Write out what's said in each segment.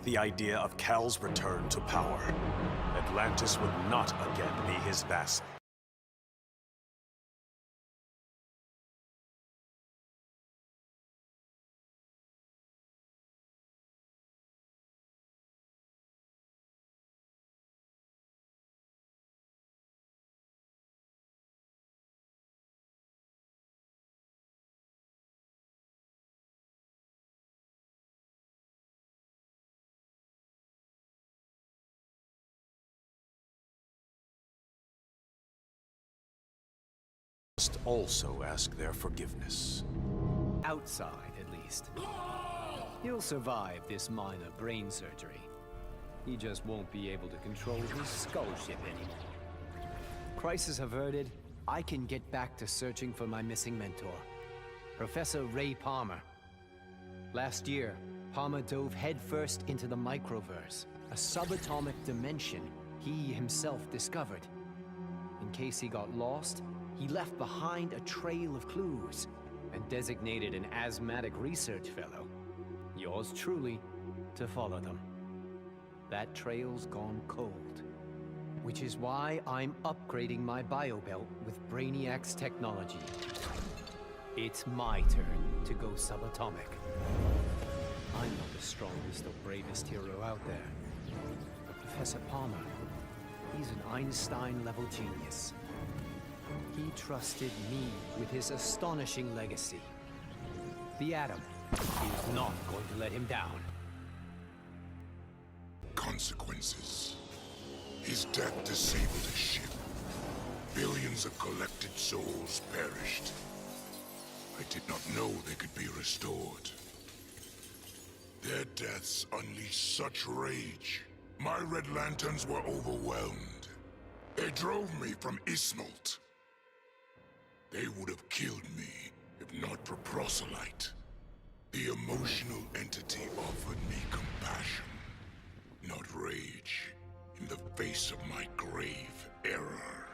the idea of Cal's return to power, Atlantis would not again be his vassal. Must also ask their forgiveness. Outside, at least. He'll survive this minor brain surgery. He just won't be able to control his skull ship anymore. Crisis averted, I can get back to searching for my missing mentor, Professor Ray Palmer. Last year, Palmer dove headfirst into the microverse, a subatomic dimension he himself discovered. In case he got lost, he left behind a trail of clues and designated an asthmatic research fellow, yours truly, to follow them. That trail's gone cold, which is why I'm upgrading my biobelt with Brainiac's technology. It's my turn to go subatomic. I'm not the strongest or bravest hero out there, but Professor Palmer, he's an Einstein-level genius. He trusted me with his astonishing legacy. The Atom is not going to let him down. Consequences. His death disabled his ship. Billions of collected souls perished. I did not know they could be restored. Their deaths unleashed such rage. My Red Lanterns were overwhelmed. They drove me from Ismalt. They would have killed me if not for Proselyte. The emotional entity offered me compassion, not rage, in the face of my grave error.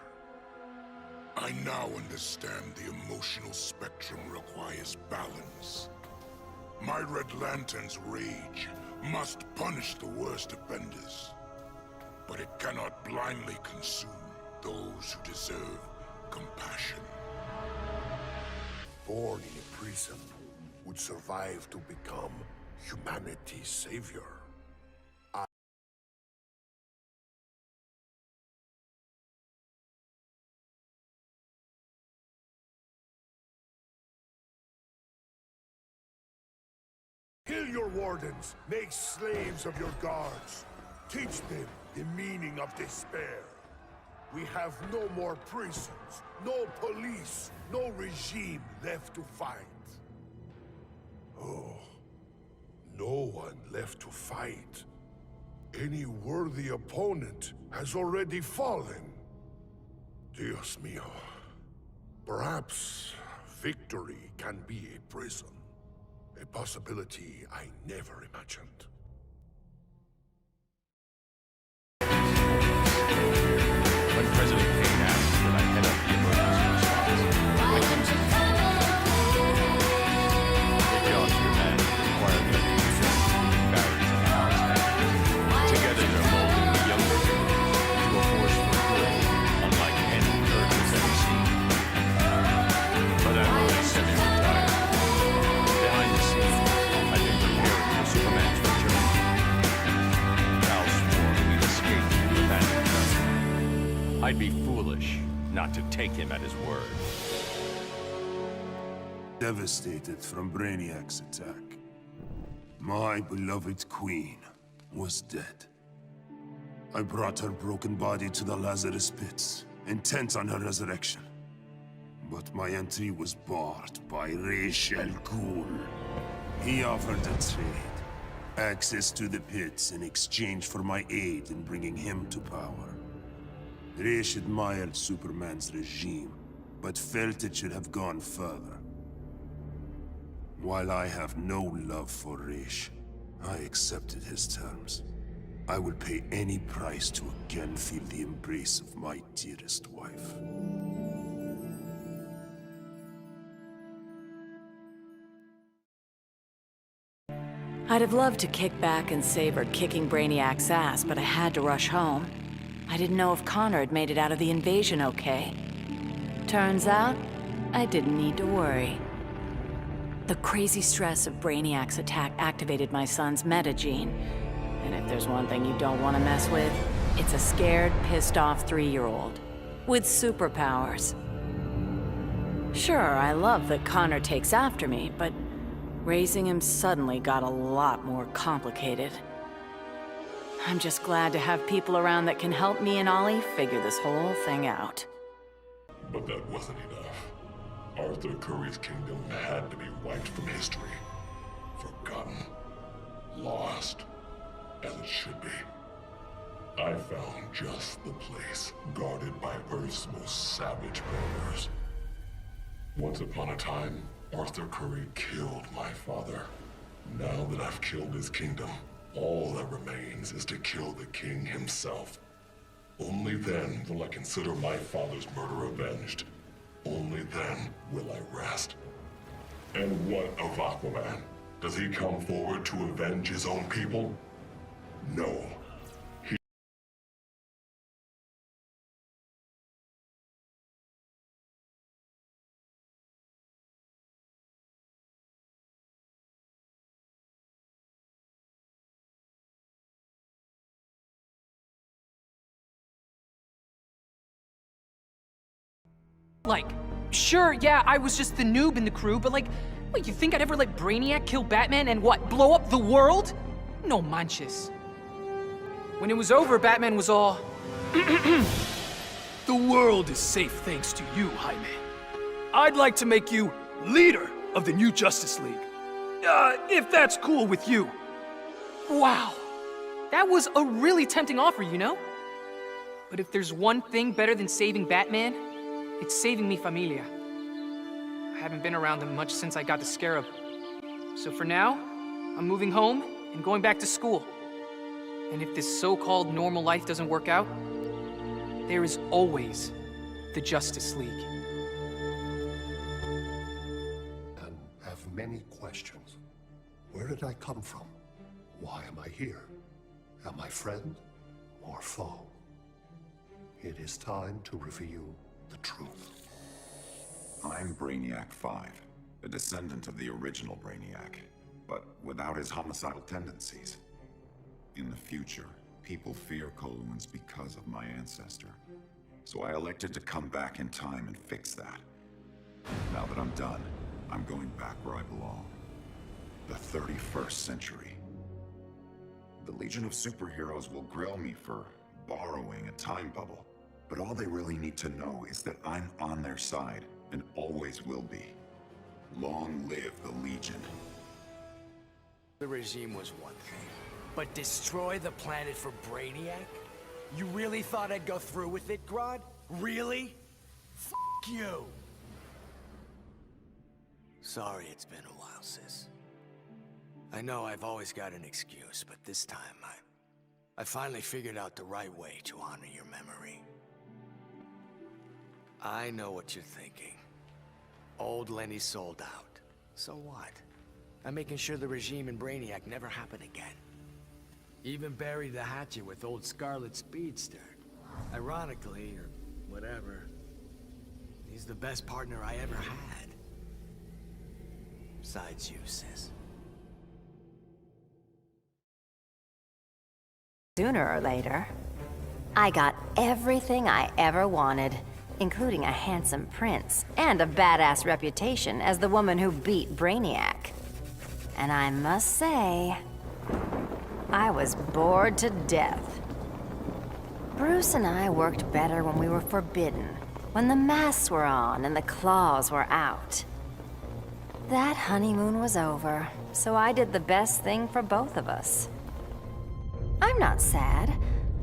I now understand the emotional spectrum requires balance. My Red Lantern's rage must punish the worst offenders, but it cannot blindly consume those who deserve compassion. Born in a prison, would survive to become humanity's savior. Kill your wardens, make slaves of your guards. Teach them the meaning of despair. We have no more prisons, no police, no regime left to fight. Oh, no one left to fight. Any worthy opponent has already fallen. Dios mío. Perhaps victory can be a prison. A possibility I never imagined. When President Kane asked that I head up the emergency response, I couldn't say no. The jobs your men require that we use barriers and hours. Together they're molding the younger generation into a force for good, unlike any Earth has ever seen. But I'm only semi-retired. Behind the scenes, I've been preparing for Superman's return. Cal swore we'd escape from the abandoned vessel. I'd be foolish not to take him at his word. Devastated from Brainiac's attack. My beloved queen was dead. I brought her broken body to the Lazarus pits, intent on her resurrection. But my entry was barred by Ra's al Ghul. He offered a trade. Access to the pits in exchange for my aid in bringing him to power. Ra's admired Superman's regime, but felt it should have gone further. While I have no love for Ra's, I accepted his terms. I will pay any price to again feel the embrace of my dearest wife. I'd have loved to kick back and savor kicking Brainiac's ass, but I had to rush home. I didn't know if Connor had made it out of the invasion okay. Turns out, I didn't need to worry. The crazy stress of Brainiac's attack activated my son's metagene. And if there's one thing you don't want to mess with, it's a scared, pissed-off 3-year-old. With superpowers. Sure, I love that Connor takes after me, but raising him suddenly got a lot more complicated. I'm just glad to have people around that can help me and Ollie figure this whole thing out. But that wasn't enough. Arthur Curry's kingdom had to be wiped from history. Forgotten. Lost. As it should be. I found just the place, guarded by Earth's most savage predators. Once upon a time, Arthur Curry killed my father. Now that I've killed his kingdom, all that remains is to kill the king himself. Only then will I consider my father's murder avenged. Only then will I rest. And what of Aquaman? Does he come forward to avenge his own people? No. Like, sure, yeah, I was just the noob in the crew, but like, wait, you think I'd ever let Brainiac kill Batman and what, blow up the world? No manches. When it was over, Batman was all... The world is safe thanks to you, Jaime. I'd like to make you leader of the new Justice League. If that's cool with you. Wow. That was a really tempting offer, you know? But if there's one thing better than saving Batman, it's saving mi familia. I haven't been around them much since I got the Scarab. So for now, I'm moving home and going back to school. And if this so-called normal life doesn't work out, there is always the Justice League. And have many questions. Where did I come from? Why am I here? Am I friend or foe? It is time to reveal the truth. I'm Brainiac 5, a descendant of the original Brainiac, but without his homicidal tendencies. In the future, people fear Coluans because of my ancestor. So I elected to come back in time and fix that. Now that I'm done, I'm going back where I belong. The 31st century. The Legion of Superheroes will grill me for borrowing a time bubble. But all they really need to know is that I'm on their side, and always will be. Long live the Legion. The regime was one thing, but destroy the planet for Brainiac? You really thought I'd go through with it, Grodd? Really? F*** you! Sorry it's been a while, sis. I know I've always got an excuse, but this time I finally figured out the right way to honor your memory. I know what you're thinking. Old Lenny sold out. So what? I'm making sure the regime and Brainiac never happen again. Even buried the hatchet with old Scarlet Speedster. Ironically, or whatever, he's the best partner I ever had. Besides you, sis. Sooner or later, I got everything I ever wanted, including a handsome prince and a badass reputation as the woman who beat Brainiac. And I must say, I was bored to death. Bruce and I worked better when we were forbidden, when the masks were on and the claws were out. That honeymoon was over, so I did the best thing for both of us. I'm not sad.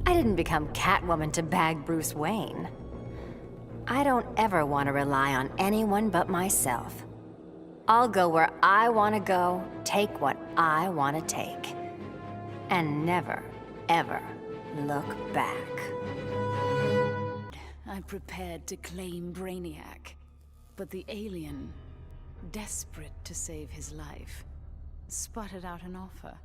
I didn't become Catwoman to bag Bruce Wayne. I don't ever want to rely on anyone but myself. I'll go where I want to go, take what I want to take. And never, ever look back. I'm prepared to claim Brainiac, but the alien, desperate to save his life, sputtered out an offer.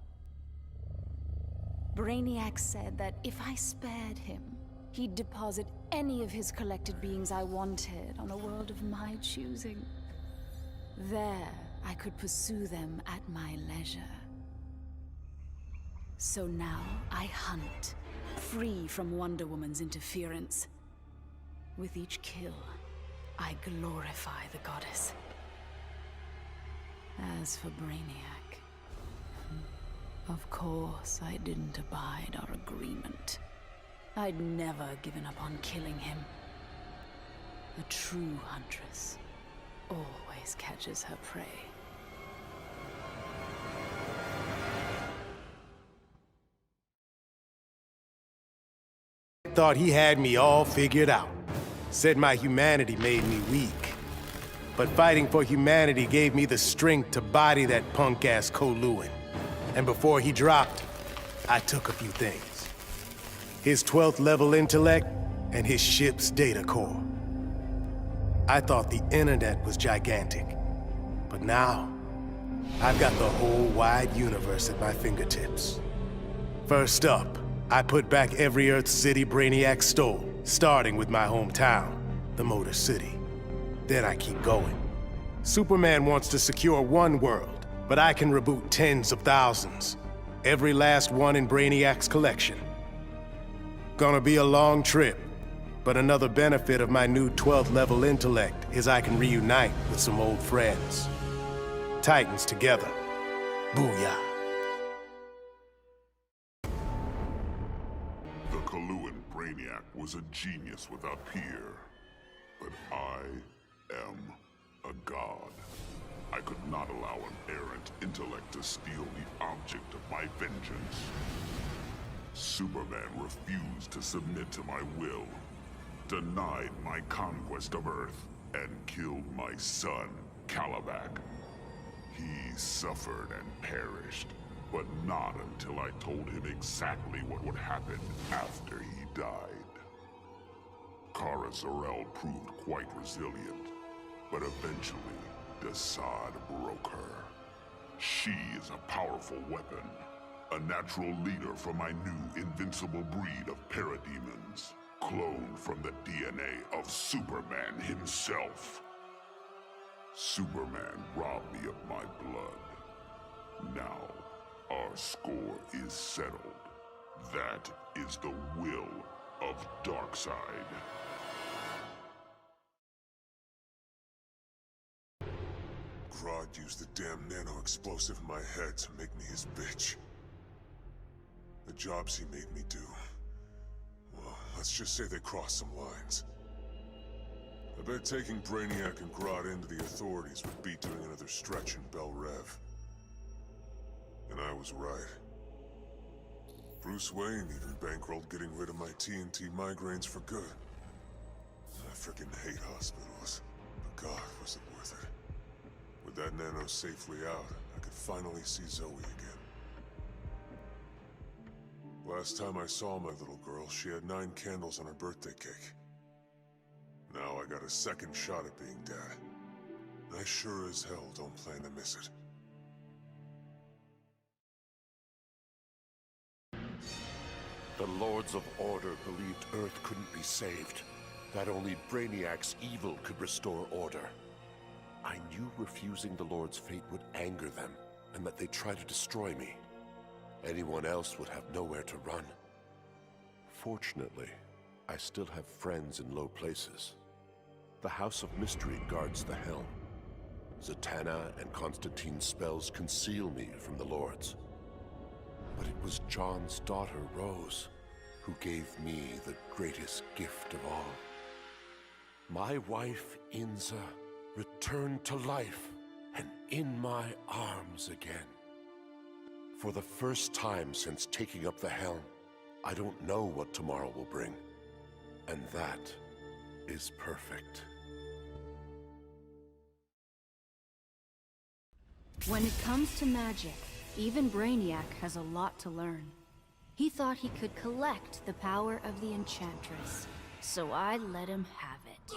Brainiac said that if I spared him, he'd deposit any of his collected beings I wanted on a world of my choosing. There, I could pursue them at my leisure. So now I hunt, free from Wonder Woman's interference. With each kill, I glorify the goddess. As for Brainiac, of course I didn't abide our agreement. I'd never given up on killing him. A true huntress always catches her prey. Thought he had me all figured out. Said my humanity made me weak. But fighting for humanity gave me the strength to body that punk-ass Kowloon. And before he dropped, I took a few things. His 12th level intellect and his ship's data core. I thought the internet was gigantic. But now, I've got the whole wide universe at my fingertips. First up, I put back every Earth city Brainiac stole, starting with my hometown, the Motor City. Then I keep going. Superman wants to secure one world, but I can reboot tens of thousands. Every last one in Brainiac's collection. Gonna be a long trip, but another benefit of my new 12th level intellect is I can reunite with some old friends. Titans together. Booyah. The Kowloon Brainiac was a genius without peer. But I am a god. I could not allow an errant intellect to steal the object of my vengeance. Superman refused to submit to my will, denied my conquest of Earth, and killed my son, Calabac. He suffered and perished, but not until I told him exactly what would happen after he died. Kara Zor-El proved quite resilient, but eventually, Desaad broke her. She is a powerful weapon, a natural leader for my new invincible breed of parademons, cloned from the DNA of Superman himself. Superman robbed me of my blood. Now, our score is settled. That is the will of Darkseid. Grodd used the damn nano-explosive in my head to make me his bitch. The jobs he made me do, well, let's just say they crossed some lines. I bet taking Brainiac and Grodd into the authorities would be doing another stretch in Bel Rev. And I was right. Bruce Wayne even bankrolled getting rid of my TNT migraines for good. I freaking hate hospitals, but God, was it worth it. With that nano safely out, I could finally see Zoe again. Last time I saw my little girl, she had 9 candles on her birthday cake. Now I got a second shot at being dad. I sure as hell don't plan to miss it. The Lords of Order believed Earth couldn't be saved, that only Brainiac's evil could restore order. I knew refusing the Lord's fate would anger them, and that they'd try to destroy me. Anyone else would have nowhere to run. Fortunately, I still have friends in low places. The House of Mystery guards the helm. Zatanna and Constantine's spells conceal me from the Lords. But it was John's daughter, Rose, who gave me the greatest gift of all. My wife, Inza, returned to life and in my arms again. For the first time since taking up the helm, I don't know what tomorrow will bring. And that is perfect. When it comes to magic, even Brainiac has a lot to learn. He thought he could collect the power of the Enchantress, so I let him have it.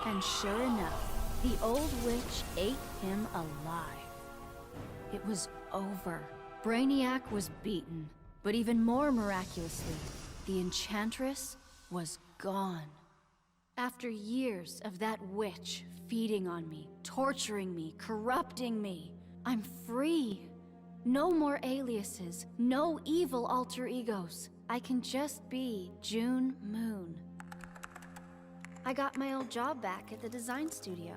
And sure enough, the old witch ate him alive. It was over. Brainiac was beaten, but even more miraculously, the Enchantress was gone. After years of that witch feeding on me, torturing me, corrupting me, I'm free. No more aliases, no evil alter egos. I can just be June Moon. I got my old job back at the design studio.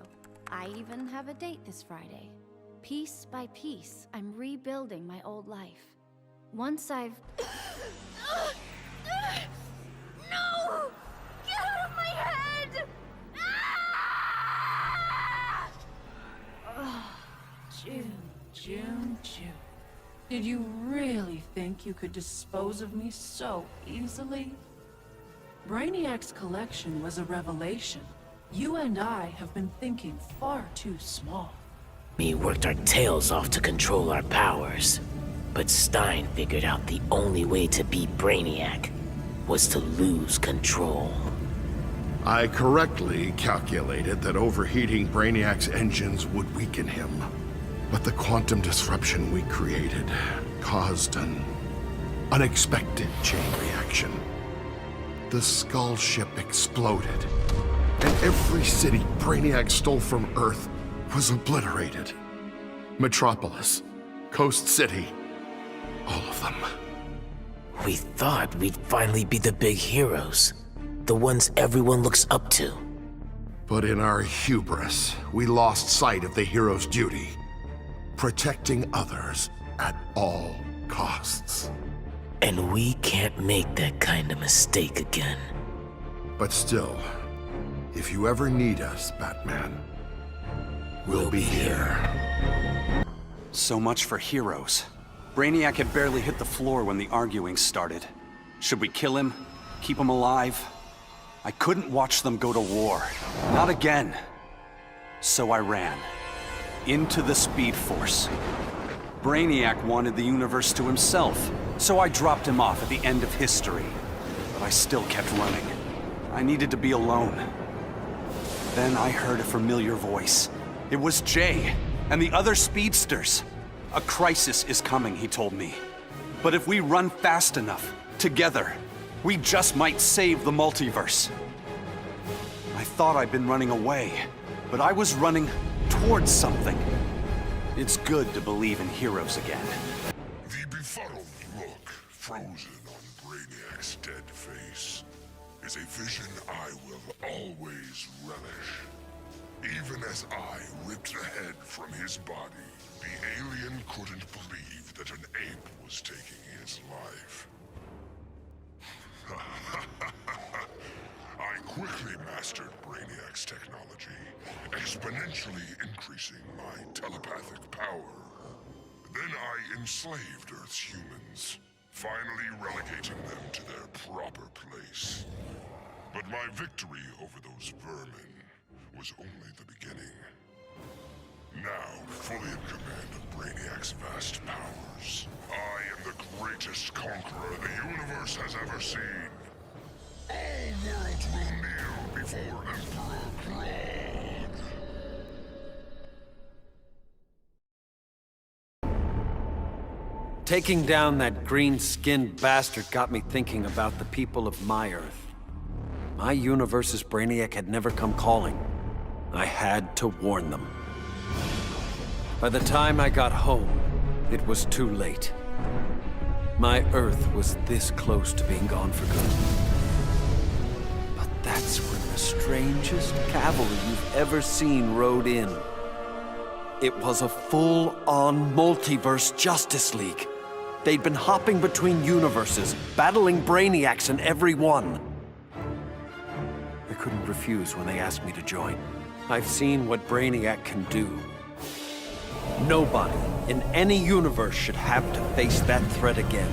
I even have a date this Friday. Piece by piece, I'm rebuilding my old life. Once I've... No! Get out of my head! June. Did you really think you could dispose of me so easily? Brainiac's collection was a revelation. You and I have been thinking far too small. We worked our tails off to control our powers. But Stein figured out the only way to beat Brainiac was to lose control. I correctly calculated that overheating Brainiac's engines would weaken him. But the quantum disruption we created caused an unexpected chain reaction. The Skull Ship exploded, and every city Brainiac stole from Earth was obliterated. Metropolis, Coast City, all of them. We thought we'd finally be the big heroes, the ones everyone looks up to. But in our hubris, we lost sight of the hero's duty. Protecting others at all costs. And we can't make that kind of mistake again. But still, if you ever need us, Batman, we'll be here. So much for heroes. Brainiac had barely hit the floor when the arguing started. Should we kill him? Keep him alive? I couldn't watch them go to war. Not again. So I ran. Into the Speed Force. Brainiac wanted the universe to himself, so I dropped him off at the end of history. But I still kept running. I needed to be alone. Then I heard a familiar voice. It was Jay, and the other speedsters. A crisis is coming, he told me. But if we run fast enough, together, we just might save the multiverse. I thought I'd been running away, but I was running towards something. It's good to believe in heroes again. The befuddled look frozen on Brainiac's dead face is a vision I will always relish. Even as I ripped the head from his body, the alien couldn't believe that an ape was taking his life. I quickly mastered Brainiac's technology, exponentially increasing my telepathic power. Then I enslaved Earth's humans, finally relegating them to their proper place. But my victory over those vermin was only the beginning. Now, fully in command of Brainiac's vast powers, I am the greatest conqueror the universe has ever seen. All worlds will kneel before Emperor Grodd. Taking down that green-skinned bastard got me thinking about the people of my Earth. My universe's Brainiac had never come calling. I had to warn them. By the time I got home, it was too late. My Earth was this close to being gone for good. But that's when the strangest cavalry you've ever seen rode in. It was a full-on multiverse Justice League. They'd been hopping between universes, battling Brainiacs in every one. I couldn't refuse when they asked me to join. I've seen what Brainiac can do. Nobody in any universe should have to face that threat again.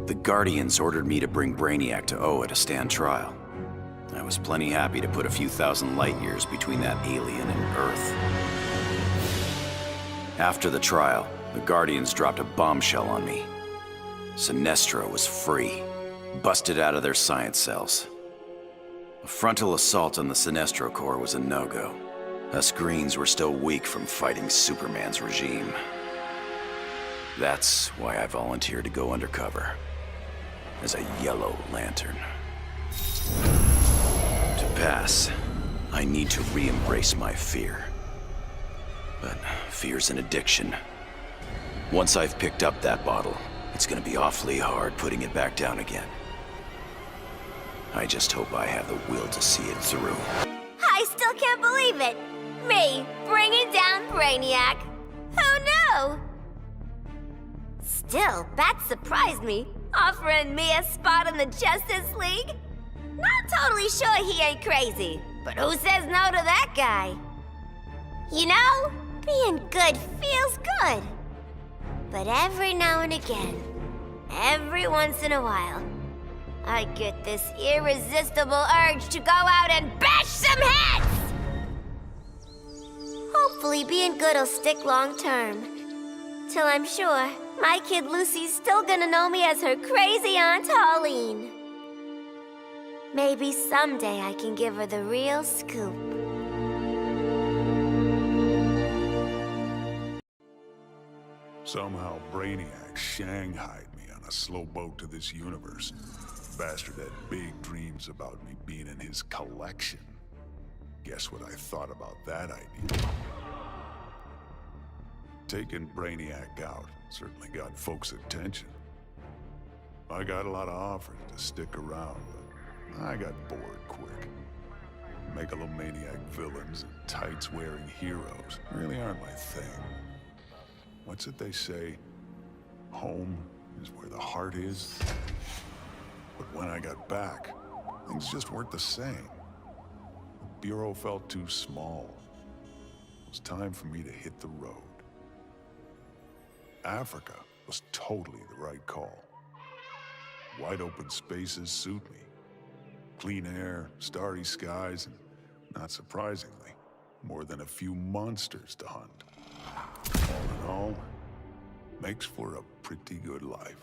The Guardians ordered me to bring Brainiac to Oa to stand trial. I was plenty happy to put a few thousand light years between that alien and Earth. After the trial, the Guardians dropped a bombshell on me. Sinestro was free, busted out of their science cells. A frontal assault on the Sinestro Corps was a no-go. Us Greens were still weak from fighting Superman's regime. That's why I volunteered to go undercover as a Yellow Lantern. To pass, I need to re-embrace my fear. But fear's an addiction. Once I've picked up that bottle, it's gonna be awfully hard putting it back down again. I just hope I have the will to see it through. I still can't believe it! Me, bringing down Brainiac! Who knew? Still, Bat surprised me, offering me a spot in the Justice League. Not totally sure he ain't crazy, but who says no to that guy? You know, being good feels good. But every now and again, every once in a while, I get this irresistible urge to go out and bash some heads! Hopefully being good'll stick long term. Till I'm sure my kid Lucy's still gonna know me as her crazy Aunt Holleen. Maybe someday I can give her the real scoop. Somehow Brainiac shanghaied me on a slow boat to this universe. Bastard had big dreams about me being in his collection. Guess what I thought about that idea? Taking Brainiac out certainly got folks' attention. I got a lot of offers to stick around, but I got bored quick. Megalomaniac villains and tights-wearing heroes really aren't my thing. What's it they say? Home is where the heart is. But when I got back, things just weren't the same. The Bureau felt too small. It was time for me to hit the road. Africa was totally the right call. Wide open spaces suit me. Clean air, starry skies, and, not surprisingly, more than a few monsters to hunt. All in all, makes for a pretty good life.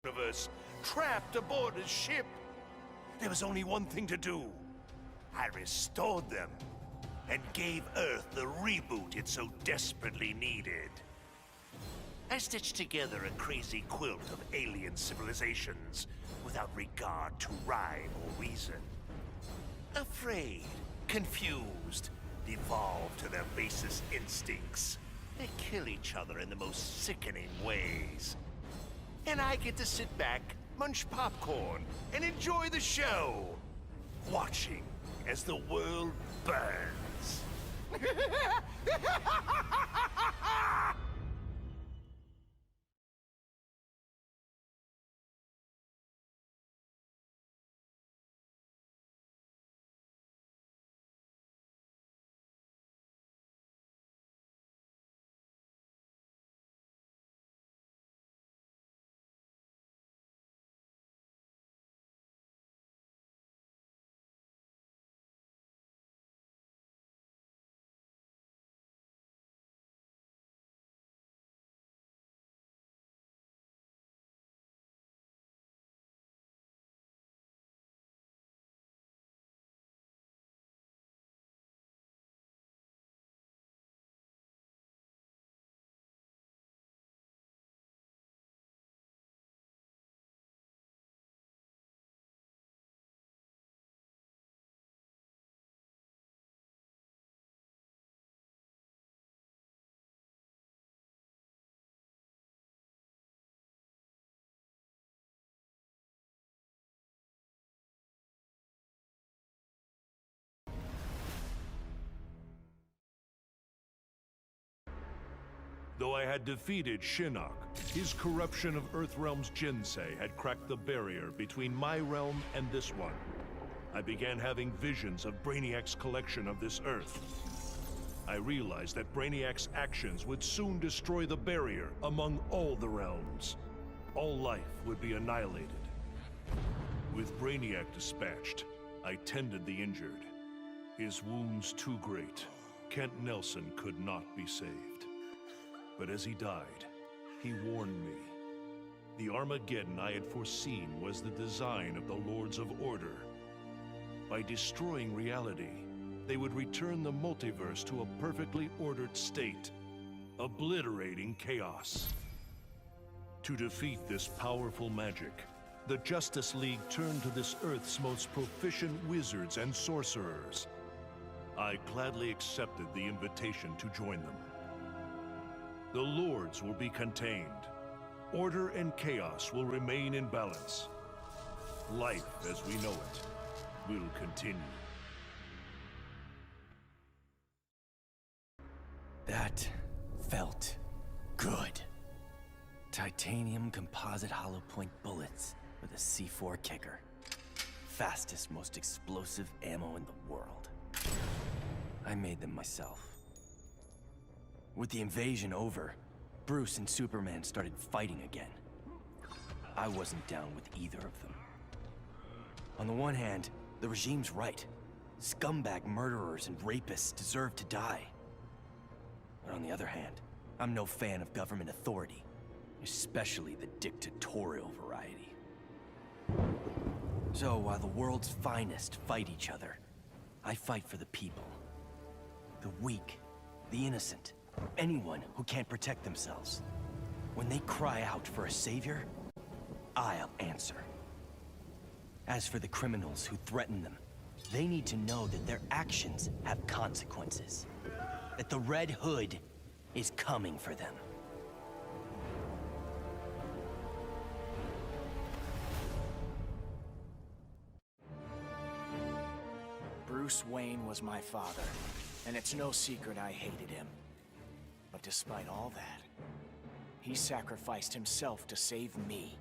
Universe, trapped aboard a ship. There was only one thing to do. I restored them and gave Earth the reboot it so desperately needed. I stitched together a crazy quilt of alien civilizations without regard to rhyme or reason. Afraid, confused, devolved to their basest instincts. They kill each other in the most sickening ways. And I get to sit back, munch popcorn, and enjoy the show, watching as the world burns. Though I had defeated Shinnok, his corruption of Earthrealm's Jinsei had cracked the barrier between my realm and this one. I began having visions of Brainiac's collection of this Earth. I realized that Brainiac's actions would soon destroy the barrier among all the realms. All life would be annihilated. With Brainiac dispatched, I tended the injured. His wounds too great, Kent Nelson could not be saved. But as he died, he warned me. The Armageddon I had foreseen was the design of the Lords of Order. By destroying reality, they would return the multiverse to a perfectly ordered state, obliterating chaos. To defeat this powerful magic, the Justice League turned to this Earth's most proficient wizards and sorcerers. I gladly accepted the invitation to join them. The Lords will be contained. Order and chaos will remain in balance. Life as we know it will continue. That felt good. Titanium composite hollow point bullets with a C4 kicker. Fastest, most explosive ammo in the world. I made them myself. With the invasion over, Bruce and Superman started fighting again. I wasn't down with either of them. On the one hand, the regime's right. Scumbag murderers and rapists deserve to die. But on the other hand, I'm no fan of government authority, especially the dictatorial variety. So while the world's finest fight each other, I fight for the people. The weak, the innocent, anyone who can't protect themselves. When they cry out for a savior, I'll answer. As for the criminals who threaten them, they need to know that their actions have consequences. That the Red Hood is coming for them. Bruce Wayne was my father, and it's no secret I hated him. But despite all that, he sacrificed himself to save me,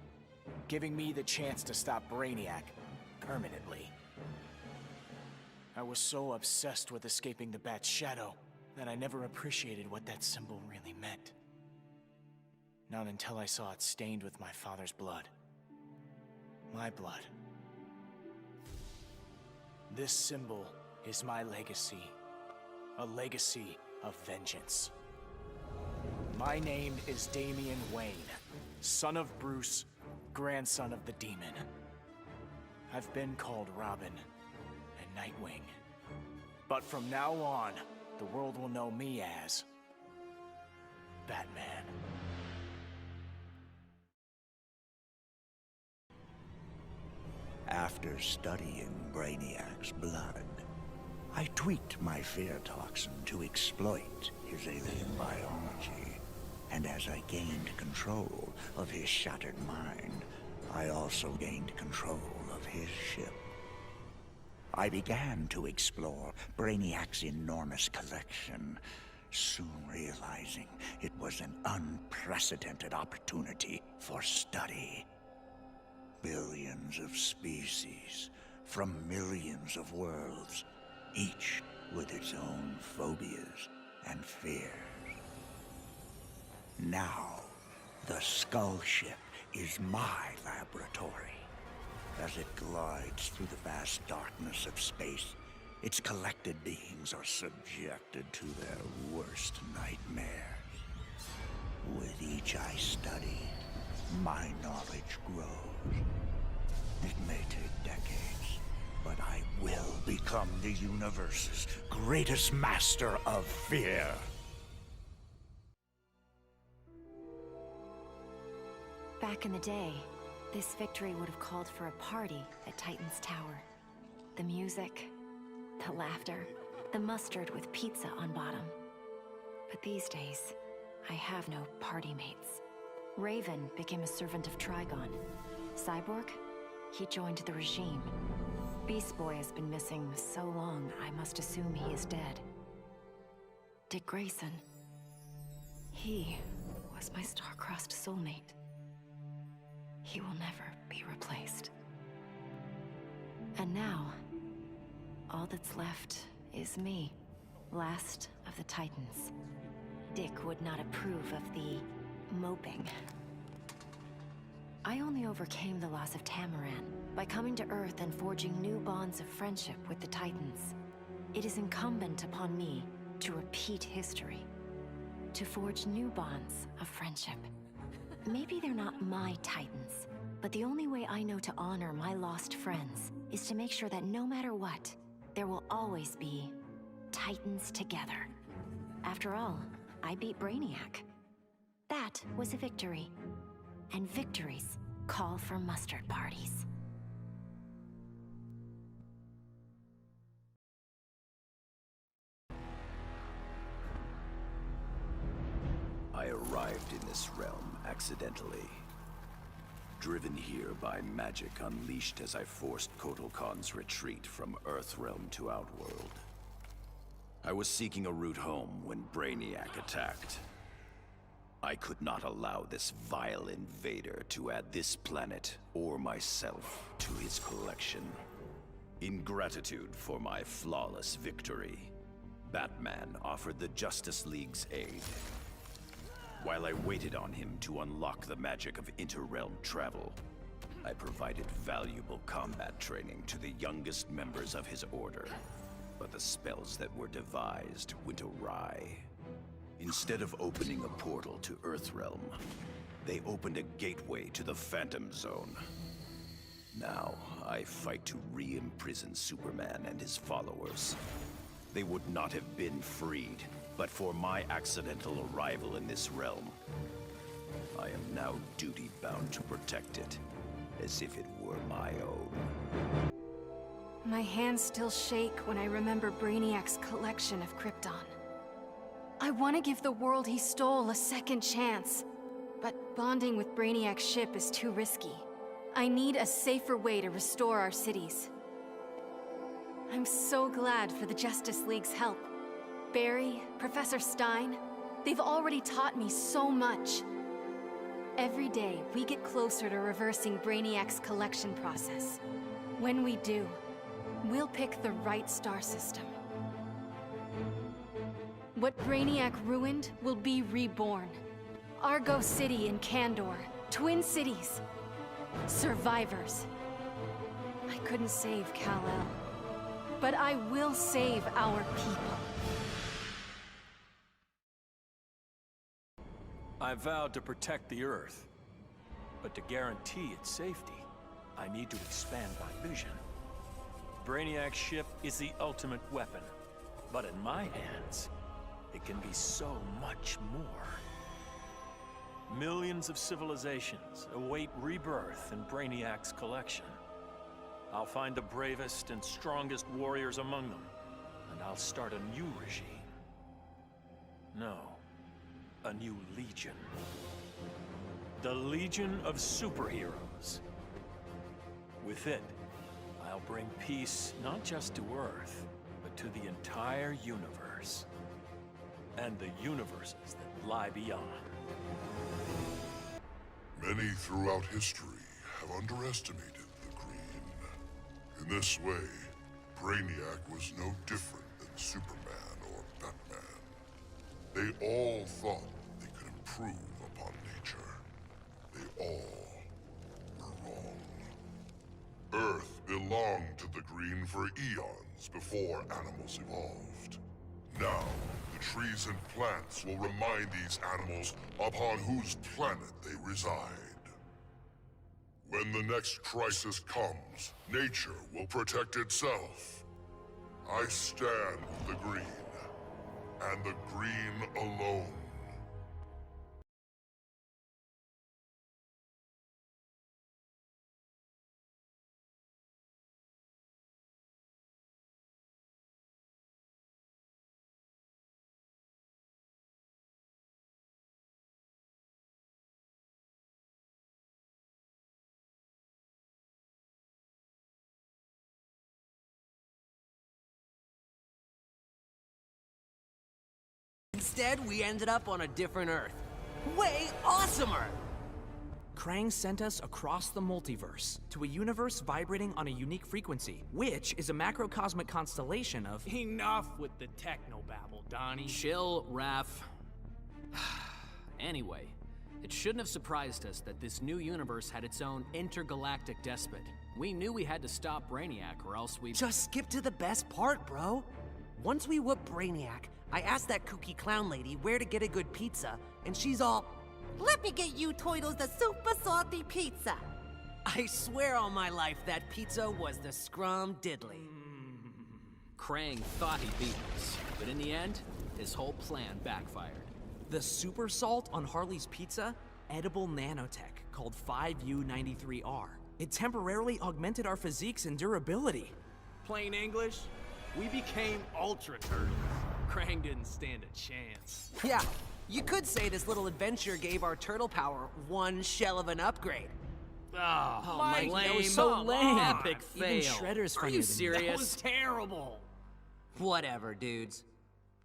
giving me the chance to stop Brainiac permanently. I was so obsessed with escaping the Bat's shadow that I never appreciated what that symbol really meant. Not until I saw it stained with my father's blood. My blood. This symbol is my legacy. A legacy of vengeance. My name is Damian Wayne, son of Bruce, grandson of the Demon. I've been called Robin and Nightwing. But from now on, the world will know me as Batman. After studying Brainiac's blood, I tweaked my fear toxin to exploit his alien biology. And as I gained control of his shattered mind, I also gained control of his ship. I began to explore Brainiac's enormous collection, soon realizing it was an unprecedented opportunity for study. Billions of species from millions of worlds, each with its own phobias and fears. Now, the Skull Ship is my laboratory. As it glides through the vast darkness of space, its collected beings are subjected to their worst nightmares. With each I study, my knowledge grows. It may take decades, but I will become the universe's greatest master of fear. Back in the day, this victory would have called for a party at Titan's Tower. The music, the laughter, the mustard with pizza on bottom. But these days, I have no party mates. Raven became a servant of Trigon. Cyborg? He joined the regime. Beast Boy has been missing so long, I must assume he is dead. Dick Grayson. He was my star-crossed soulmate. He will never be replaced. And now, all that's left is me, last of the Titans. Dick would not approve of the moping. I only overcame the loss of Tamaran by coming to Earth and forging new bonds of friendship with the Titans. It is incumbent upon me to repeat history, to forge new bonds of friendship. Maybe they're not my Titans, but the only way I know to honor my lost friends is to make sure that no matter what, there will always be Titans together. After all, I beat Brainiac. That was a victory. And victories call for mustard parties. I arrived in this realm accidentally. Driven here by magic unleashed as I forced Kotal Khan's retreat from Earthrealm to Outworld. I was seeking a route home when Brainiac attacked. I could not allow this vile invader to add this planet or myself to his collection. In gratitude for my flawless victory, Batman offered the Justice League's aid. While I waited on him to unlock the magic of inter-realm travel, I provided valuable combat training to the youngest members of his order. But the spells that were devised went awry. Instead of opening a portal to Earthrealm, they opened a gateway to the Phantom Zone. Now, I fight to re-imprison Superman and his followers. They would not have been freed, but for my accidental arrival in this realm. I am now duty-bound to protect it, as if it were my own. My hands still shake when I remember Brainiac's collection of Krypton. I want to give the world he stole a second chance, but bonding with Brainiac's ship is too risky. I need a safer way to restore our cities. I'm so glad for the Justice League's help. Barry, Professor Stein, they've already taught me so much. Every day, we get closer to reversing Brainiac's collection process. When we do, we'll pick the right star system. What Brainiac ruined will be reborn. Argo City and Kandor, Twin Cities. Survivors. I couldn't save Kal-El, but I will save our people. I vowed to protect the Earth, but to guarantee its safety, I need to expand my vision. Brainiac's ship is the ultimate weapon, but in my hands, it can be so much more. Millions of civilizations await rebirth in Brainiac's collection. I'll find the bravest and strongest warriors among them, and I'll start a new regime. No, a new legion. The Legion of Superheroes. With it, I'll bring peace not just to Earth, but to the entire universe. And the universes that lie beyond. Many throughout history have underestimated the Green. In this way, Brainiac was no different than Superman or Batman. They all thought they could improve upon nature. They all were wrong. Earth belonged to the Green for eons before animals evolved. Now, the trees and plants will remind these animals upon whose planet they reside. When the next crisis comes, nature will protect itself. I stand with the Green, and the Green alone. Instead, we ended up on a different Earth. Way awesomer! Krang sent us across the multiverse, to a universe vibrating on a unique frequency, which is a macrocosmic constellation of... Enough with the technobabble, Donnie. Chill, Raph. Anyway, It shouldn't have surprised us that this new universe had its own intergalactic despot. We knew we had to stop Brainiac, or else we— Just skip to the best part, bro. Once we whoop Brainiac, I asked that kooky clown lady where to get a good pizza, and she's all, "Let me get you Toidles the super salty pizza." I swear on my life that pizza was the scrum diddly. Krang thought he beat us, but in the end, his whole plan backfired. The super salt on Harley's pizza? Edible nanotech called 5U93R. It temporarily augmented our physiques and durability. Plain English, we became Ultra Turtles. Krang didn't stand a chance. Yeah, you could say this little adventure gave our turtle power one shell of an upgrade. Oh, Mike, lame. that was so lame. Epic fail. Even Shredder's Are funnier you than serious? That was terrible. Whatever, dudes.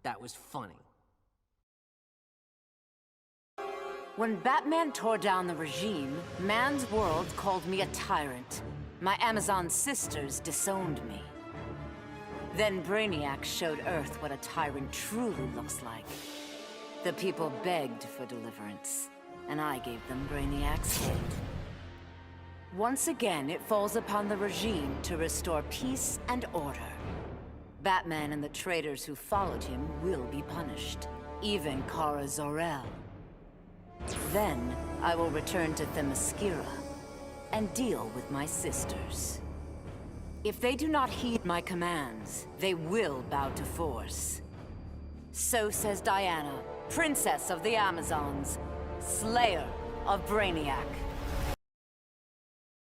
That was funny. When Batman tore down the regime, man's world called me a tyrant. My Amazon sisters disowned me. Then Brainiac showed Earth what a tyrant truly looks like. The people begged for deliverance, and I gave them Brainiac's head. Once again, it falls upon the regime to restore peace and order. Batman and the traitors who followed him will be punished, even Kara Zor-El. Then, I will return to Themyscira and deal with my sisters. If they do not heed my commands, they will bow to force. So says Diana, Princess of the Amazons, Slayer of Brainiac.